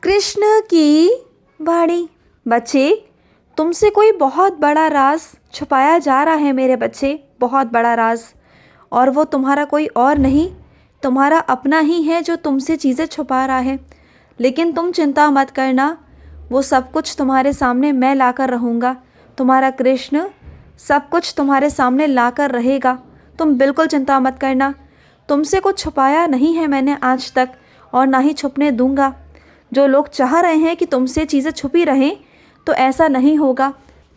कृष्ण की वाणी। बच्चे, तुमसे कोई बहुत बड़ा राज छुपाया जा रहा है मेरे बच्चे, बहुत बड़ा राज। और वो तुम्हारा कोई और नहीं, तुम्हारा अपना ही है जो तुमसे चीज़ें छुपा रहा है। लेकिन तुम चिंता मत करना, वो सब कुछ तुम्हारे सामने मैं लाकर रहूँगा। तुम्हारा कृष्ण सब कुछ तुम्हारे सामने लाकर रहेगा। तुम बिल्कुल चिंता मत करना। तुमसे कुछ छुपाया नहीं है मैंने आज तक, और ना ही छुपने दूंगा। जो लोग चाह रहे हैं कि तुमसे चीज़ें छुपी रहें, तो ऐसा नहीं होगा।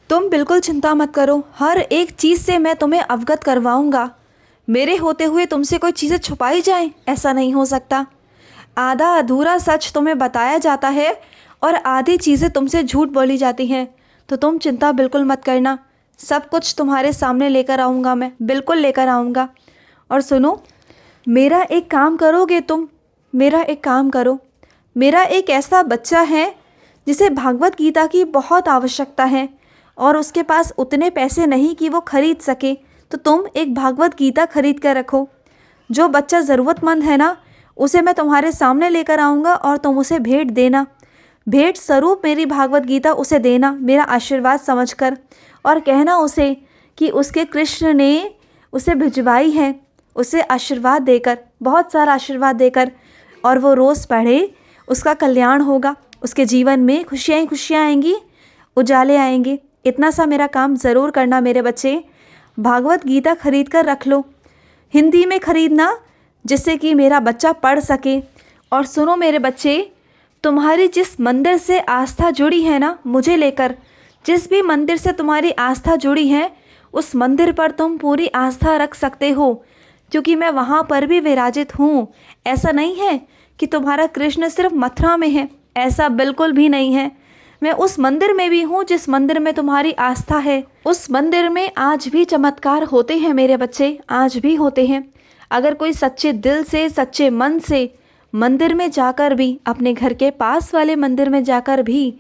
तुम बिल्कुल चिंता मत करो, हर एक चीज़ से मैं तुम्हें अवगत करवाऊंगा। मेरे होते हुए तुमसे कोई चीज़ें छुपाई जाएं, ऐसा नहीं हो सकता। आधा अधूरा सच तुम्हें बताया जाता है और आधी चीज़ें तुमसे झूठ बोली जाती हैं। तो तुम चिंता बिल्कुल मत करना, सब कुछ तुम्हारे सामने लेकर आऊँगा, मैं बिल्कुल लेकर आऊँगा। और सुनो, मेरा एक काम करोगे तुम, मेरा एक काम करो। मेरा एक ऐसा बच्चा है जिसे भागवत गीता की बहुत आवश्यकता है और उसके पास उतने पैसे नहीं कि वो खरीद सके, तो तुम एक भागवत गीता खरीद कर रखो। जो बच्चा ज़रूरतमंद है ना, उसे मैं तुम्हारे सामने लेकर आऊँगा और तुम उसे भेंट देना। भेंट स्वरूप मेरी भागवत गीता उसे देना, मेरा आशीर्वाद समझकर, और कहना उसे कि उसके कृष्ण ने उसे भिजवाई है, उसे आशीर्वाद देकर, बहुत सारा आशीर्वाद देकर, और वो रोज़ पढ़े, उसका कल्याण होगा, उसके जीवन में खुशियाँ ही खुशियाँ आएंगी, उजाले आएंगे। इतना सा मेरा काम ज़रूर करना मेरे बच्चे। भागवत गीता खरीद कर रख लो, हिंदी में खरीदना, जिससे कि मेरा बच्चा पढ़ सके। और सुनो मेरे बच्चे, तुम्हारी जिस मंदिर से आस्था जुड़ी है ना, मुझे लेकर, जिस भी मंदिर से तुम्हारी आस्था जुड़ी है, उस मंदिर पर तुम पूरी आस्था रख सकते हो, क्योंकि मैं वहाँ पर भी विराजित हूँ। ऐसा नहीं है कि तुम्हारा कृष्ण सिर्फ मथुरा में है, ऐसा बिल्कुल भी नहीं है। मैं उस मंदिर में भी हूँ जिस मंदिर में तुम्हारी आस्था है। उस मंदिर में आज भी चमत्कार होते हैं मेरे बच्चे, आज भी होते हैं। अगर कोई सच्चे दिल से, सच्चे मन से मंदिर में जाकर भी, अपने घर के पास वाले मंदिर में जाकर भी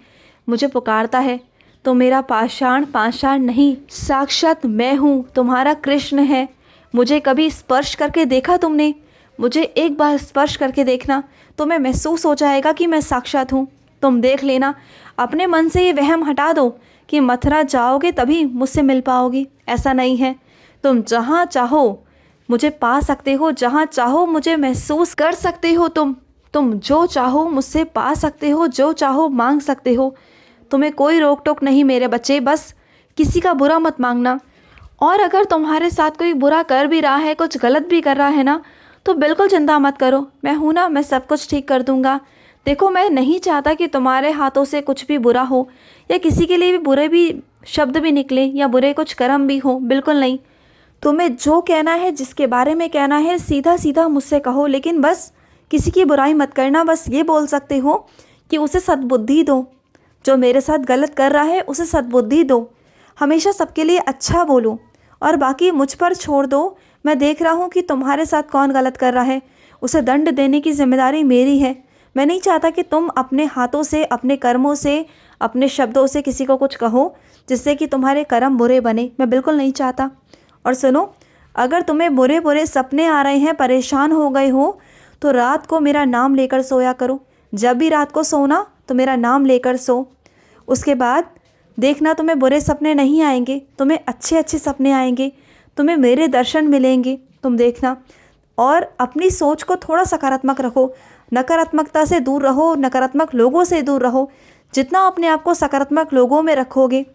मुझे पुकारता है, तो मेरा पाषाण पाषाण नहीं, साक्षात मैं हूँ, तुम्हारा कृष्ण है। मुझे कभी स्पर्श करके देखा तुमने? मुझे एक बार स्पर्श करके देखना, तुम्हें महसूस हो जाएगा कि मैं साक्षात हूँ। तुम देख लेना, अपने मन से ये वहम हटा दो कि मथुरा जाओगे तभी मुझसे मिल पाओगी, ऐसा नहीं है। तुम जहाँ चाहो मुझे पा सकते हो, जहाँ चाहो मुझे महसूस कर सकते हो। तुम जो चाहो मुझसे पा सकते हो, जो चाहो मांग सकते हो। तुम्हें कोई रोक टोक नहीं मेरे बच्चे, बस किसी का बुरा मत मांगना। और अगर तुम्हारे साथ कोई बुरा कर भी रहा है, कुछ गलत भी कर रहा है ना, तो बिल्कुल चिंता मत करो, मैं हूँ ना, मैं सब कुछ ठीक कर दूँगा। देखो, मैं नहीं चाहता कि तुम्हारे हाथों से कुछ भी बुरा हो, या किसी के लिए भी बुरे भी शब्द भी निकले, या बुरे कुछ कर्म भी हो, बिल्कुल नहीं। तुम्हें जो कहना है, जिसके बारे में कहना है, सीधा सीधा मुझसे कहो, लेकिन बस किसी की बुराई मत करना। बस ये बोल सकते हो कि उसे सद्बुद्धि दो, जो मेरे साथ गलत कर रहा है उसे सद्बुद्धि दो। हमेशा सबके लिए अच्छा बोलो, और बाकी मुझ पर छोड़ दो। मैं देख रहा हूँ कि तुम्हारे साथ कौन गलत कर रहा है, उसे दंड देने की जिम्मेदारी मेरी है। मैं नहीं चाहता कि तुम अपने हाथों से, अपने कर्मों से, अपने शब्दों से किसी को कुछ कहो जिससे कि तुम्हारे कर्म बुरे बने, मैं बिल्कुल नहीं चाहता। और सुनो, अगर तुम्हें बुरे बुरे सपने आ रहे हैं, परेशान हो गए हो, तो रात को मेरा नाम लेकर सोया करो। जब भी रात को सोना तो मेरा नाम लेकर सो। उसके बाद देखना, तुम्हें बुरे सपने नहीं आएंगे, तुम्हें अच्छे अच्छे सपने आएंगे, तुम्हें मेरे दर्शन मिलेंगे, तुम देखना। और अपनी सोच को थोड़ा सकारात्मक रखो, नकारात्मकता से दूर रहो, नकारात्मक लोगों से दूर रहो। जितना अपने आप को सकारात्मक लोगों में रखोगे,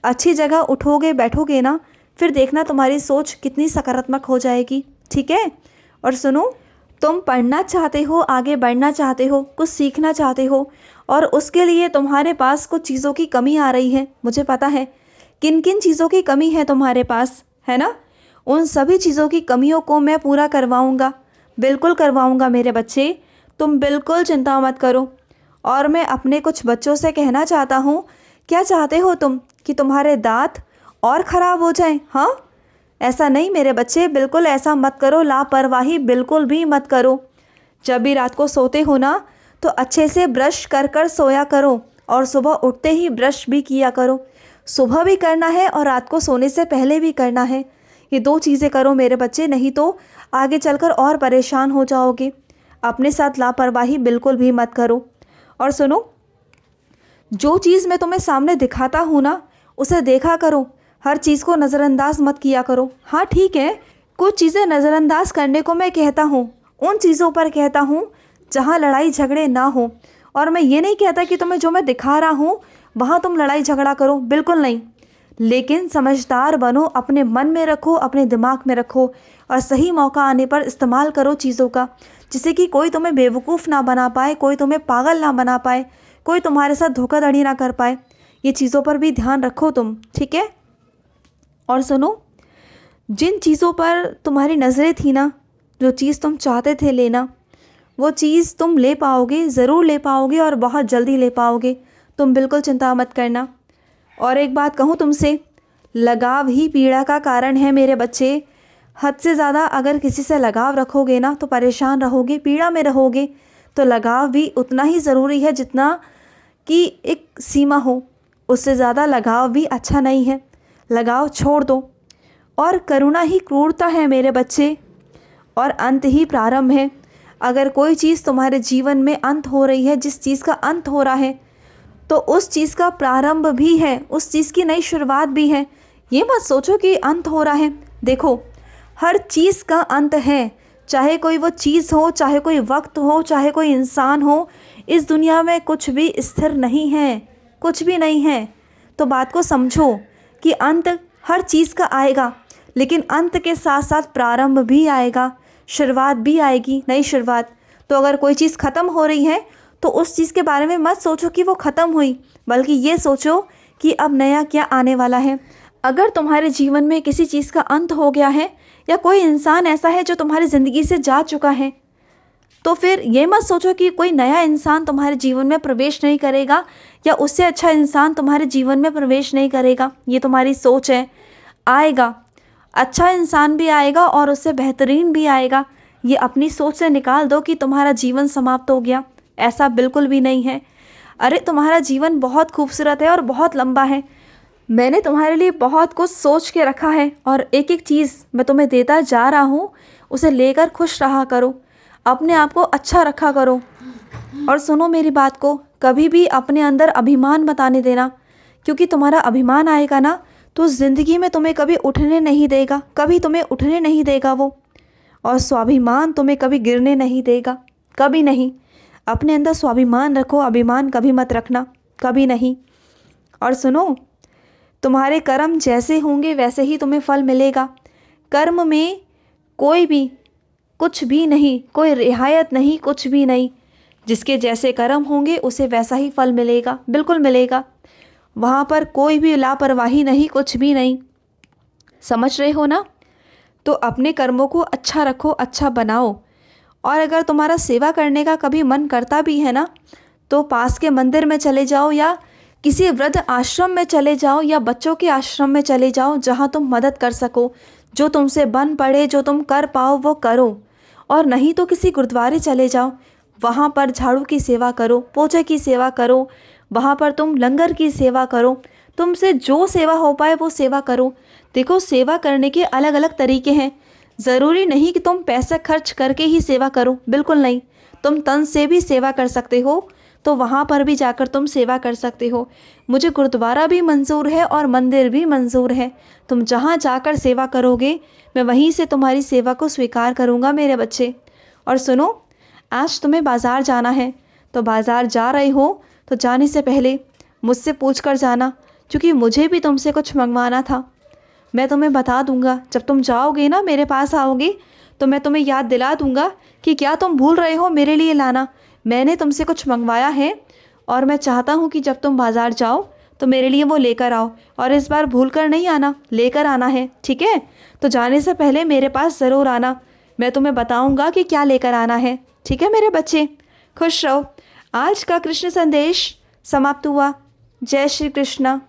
अच्छी जगह उठोगे बैठोगे ना, फिर देखना तुम्हारी सोच कितनी सकारात्मक हो जाएगी, ठीक है। और सुनो, तुम पढ़ना चाहते हो, आगे बढ़ना चाहते हो, कुछ सीखना चाहते हो, और उसके लिए तुम्हारे पास कुछ चीज़ों की कमी आ रही है। मुझे पता है किन किन चीज़ों की कमी है तुम्हारे पास, है ना। उन सभी चीज़ों की कमियों को मैं पूरा करवाऊँगा, बिल्कुल करवाऊँगा मेरे बच्चे, तुम बिल्कुल चिंता मत करो। और मैं अपने कुछ बच्चों से कहना चाहता हूँ, क्या चाहते हो तुम कि तुम्हारे दांत और ख़राब हो जाएं? हाँ, ऐसा नहीं मेरे बच्चे, बिल्कुल ऐसा मत करो, लापरवाही बिल्कुल भी मत करो। जब भी रात को सोते हो ना, तो अच्छे से ब्रश कर कर सोया करो, और सुबह उठते ही ब्रश भी किया करो। सुबह भी करना है और रात को सोने से पहले भी करना है। ये दो चीज़ें करो मेरे बच्चे, नहीं तो आगे चलकर और परेशान हो जाओगे। अपने साथ लापरवाही बिल्कुल भी मत करो। और सुनो, जो चीज़ मैं तुम्हें सामने दिखाता हूँ ना, उसे देखा करो, हर चीज़ को नज़रअंदाज मत किया करो। हाँ ठीक है, कुछ चीज़ें नज़रअंदाज करने को मैं कहता हूँ, उन चीज़ों पर कहता हूँ जहाँ लड़ाई झगड़े ना हो। और मैं ये नहीं कहता कि तुम्हें जो मैं दिखा रहा हूँ वहाँ तुम लड़ाई झगड़ा करो, बिल्कुल नहीं। लेकिन समझदार बनो, अपने मन में रखो, अपने दिमाग में रखो, और सही मौका आने पर इस्तेमाल करो चीज़ों का, जिससे कि कोई तुम्हें बेवकूफ़ ना बना पाए, कोई तुम्हें पागल ना बना पाए, कोई तुम्हारे साथ धोखाधड़ी ना कर पाए। ये चीज़ों पर भी ध्यान रखो तुम, ठीक है। और सुनो, जिन चीज़ों पर तुम्हारी नज़रें थी ना, जो चीज़ तुम चाहते थे लेना, वो चीज़ तुम ले पाओगे, ज़रूर ले पाओगे, और बहुत जल्दी ले पाओगे। तुम बिल्कुल चिंता मत करना। और एक बात कहूँ तुमसे, लगाव ही पीड़ा का कारण है मेरे बच्चे। हद से ज़्यादा अगर किसी से लगाव रखोगे ना तो परेशान रहोगे, पीड़ा में रहोगे। तो लगाव भी उतना ही ज़रूरी है जितना कि एक सीमा हो, उससे ज़्यादा लगाव भी अच्छा नहीं है। लगाव छोड़ दो। और करुणा ही क्रूरता है मेरे बच्चे, और अंत ही प्रारंभ है। अगर कोई चीज़ तुम्हारे जीवन में अंत हो रही है, जिस चीज़ का अंत हो रहा है, तो उस चीज़ का प्रारंभ भी है, उस चीज़ की नई शुरुआत भी है। ये मत सोचो कि अंत हो रहा है। देखो, हर चीज़ का अंत है, चाहे कोई वो चीज़ हो, चाहे कोई वक्त हो, चाहे कोई इंसान हो। इस दुनिया में कुछ भी स्थिर नहीं है, कुछ भी नहीं है। तो बात को समझो कि अंत हर चीज़ का आएगा, लेकिन अंत के साथ साथ प्रारंभ भी आएगा, शुरुआत भी आएगी, नई शुरुआत। तो अगर कोई चीज़ ख़त्म हो रही है तो उस चीज़ के बारे में मत सोचो कि वो ख़त्म हुई, बल्कि ये सोचो कि अब नया क्या आने वाला है। अगर तुम्हारे जीवन में किसी चीज़ का अंत हो गया है, या कोई इंसान ऐसा है जो तुम्हारी ज़िंदगी से जा चुका है, तो फिर ये मत सोचो कि कोई नया इंसान तुम्हारे जीवन में प्रवेश नहीं करेगा, या उससे अच्छा इंसान तुम्हारे जीवन में प्रवेश नहीं करेगा। ये तुम्हारी सोच है। आएगा, अच्छा इंसान भी आएगा और उससे बेहतरीन भी आएगा। ये अपनी सोच से निकाल दो कि तुम्हारा जीवन समाप्त हो गया। ऐसा बिल्कुल भी नहीं है। अरे, तुम्हारा जीवन बहुत खूबसूरत है और बहुत लंबा है। मैंने तुम्हारे लिए बहुत कुछ सोच के रखा है, और एक एक चीज़ मैं तुम्हें देता जा रहा हूँ। उसे लेकर खुश रहा करो, अपने आप को अच्छा रखा करो। और सुनो मेरी बात को, कभी भी अपने अंदर अभिमान मत आने देना, क्योंकि तुम्हारा अभिमान आएगा ना तो ज़िंदगी में तुम्हें कभी उठने नहीं देगा, कभी तुम्हें उठने नहीं देगा वो। और स्वाभिमान तुम्हें कभी गिरने नहीं देगा, कभी नहीं। अपने अंदर स्वाभिमान रखो, अभिमान कभी मत रखना, कभी नहीं। और सुनो, तुम्हारे कर्म जैसे होंगे वैसे ही तुम्हें फल मिलेगा। कर्म में कोई भी कुछ भी नहीं, कोई रियायत नहीं, कुछ भी नहीं। जिसके जैसे कर्म होंगे उसे वैसा ही फल मिलेगा, बिल्कुल मिलेगा। वहाँ पर कोई भी लापरवाही नहीं, कुछ भी नहीं। समझ रहे हो ना? तो अपने कर्मों को अच्छा रखो, अच्छा बनाओ। और अगर तुम्हारा सेवा करने का कभी मन करता भी है ना, तो पास के मंदिर में चले जाओ, या किसी वृद्ध आश्रम में चले जाओ, या बच्चों के आश्रम में चले जाओ, जहाँ तुम मदद कर सको। जो तुमसे बन पड़े, जो तुम कर पाओ वो करो। और नहीं तो किसी गुरुद्वारे चले जाओ, वहाँ पर झाड़ू की सेवा करो, पोछे की सेवा करो, वहाँ पर तुम लंगर की सेवा करो। तुमसे जो सेवा हो पाए वो सेवा करो। देखो, सेवा करने के अलग अलग तरीके हैं। ज़रूरी नहीं कि तुम पैसा खर्च करके ही सेवा करो, बिल्कुल नहीं। तुम तन से भी सेवा कर सकते हो, तो वहाँ पर भी जाकर तुम सेवा कर सकते हो। मुझे गुरुद्वारा भी मंजूर है और मंदिर भी मंजूर है। तुम जहाँ जाकर सेवा करोगे, मैं वहीं से तुम्हारी सेवा को स्वीकार करूँगा मेरे बच्चे। और सुनो, आज तुम्हें बाज़ार जाना है, तो बाज़ार जा रहे हो तो जाने से पहले मुझसे पूछ कर जाना, क्योंकि मुझे भी तुमसे कुछ मंगवाना था। मैं तुम्हें बता दूंगा, जब तुम जाओगे ना, मेरे पास आओगे, तो मैं तुम्हें याद दिला दूंगा कि क्या तुम भूल रहे हो मेरे लिए लाना। मैंने तुमसे कुछ मंगवाया है, और मैं चाहता हूँ कि जब तुम बाज़ार जाओ तो मेरे लिए वो लेकर आओ। और इस बार भूल कर नहीं आना, लेकर आना है, ठीक है? तो जाने से पहले मेरे पास ज़रूर आना, मैं तुम्हें बताऊँगा कि क्या लेकर आना है, ठीक है मेरे बच्चे? खुश रहो। आज का कृष्ण संदेश समाप्त हुआ। जय श्री कृष्ण।